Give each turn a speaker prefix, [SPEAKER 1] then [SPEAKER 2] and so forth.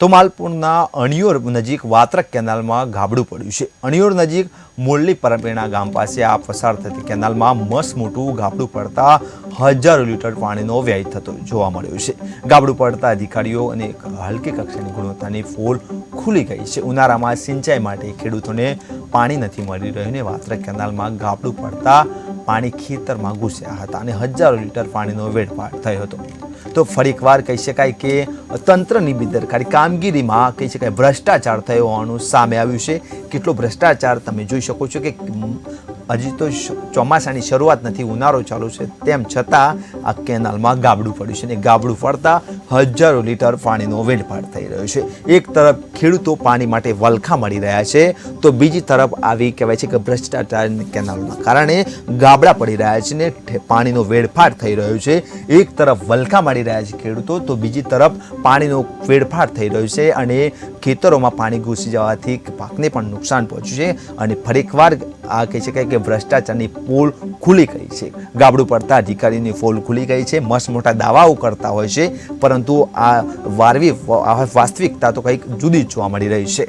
[SPEAKER 1] તો માલપુરના અણિયોર નજીક વાત્રક કેનાલમાં ગાબડું પડ્યું છે। અણિયોર નજીક મોરલી પરપેણા ગામ પાસે આ પસાર થતી કેનાલમાં મસ્ત મોટું ગાબડું પડતા હજારો લીટર પાણીનો વ્યય થતો જોવા મળ્યો છે। ગાબડું પડતા અધિકારીઓ અને હલકી કક્ષાની ગુણવત્તાની પોલ ખુલી ગઈ છે। ઉનાળામાં સિંચાઈ માટે ખેડૂતોને પાણી નથી મળી રહ્યું ને વાત્રક કેનાલમાં ગાબડું પડતા પાણી ખેતરમાં ઘૂસ્યા હતા અને હજારો લીટર પાણીનો વેડફાટ થયો હતો। તો ફરી એકવાર કહી શકાય કે તંત્રની બેદરકારી કામગીરીમાં કહી શકાય ભ્રષ્ટાચાર થયો હોવાનું સામે આવ્યું છે। કેટલો ભ્રષ્ટાચાર તમે જોઈ શકો છો કે હજી તો ચોમાસાની શરૂઆત નથી, ઉનાળો ચાલુ છે, તેમ છતાં આ કેનાલમાં ગાબડું પડ્યું છે અને ગાબડું પડતા હજારો લીટર પાણીનો વેડફાટ થઈ રહ્યો છે। એક તરફ ખેડૂતો પાણી માટે વલખા મળી રહ્યા છે તો બીજી તરફ આવી કહેવાય છે કે ભ્રષ્ટાચારની કેનાલના કારણે ગાબડા પડી રહ્યા છે ને પાણીનો વેડફાટ થઈ રહ્યો છે। એક તરફ વલખા મળી રહ્યા છે ખેડૂતો તો બીજી તરફ પાણીનો વેડફાટ થઈ રહ્યો છે અને ખેતરોમાં પાણી ઘૂસી જવાથી પાકને પણ નુકસાન પહોંચ્યું છે અને ફરી એકવાર આ કહી શકાય કે ભ્રષ્ટાચારની પોલ ખુલી ગઈ છે। ગાબડું પડતા અધિકારીની પોલ ખુલી ગઈ છે। મસ્ત મોટા દાવાઓ કરતા હોય છે પરંતુ આ વાસ્તવિકતા તો કંઈક જુદી જ જોવા મળી રહી છે।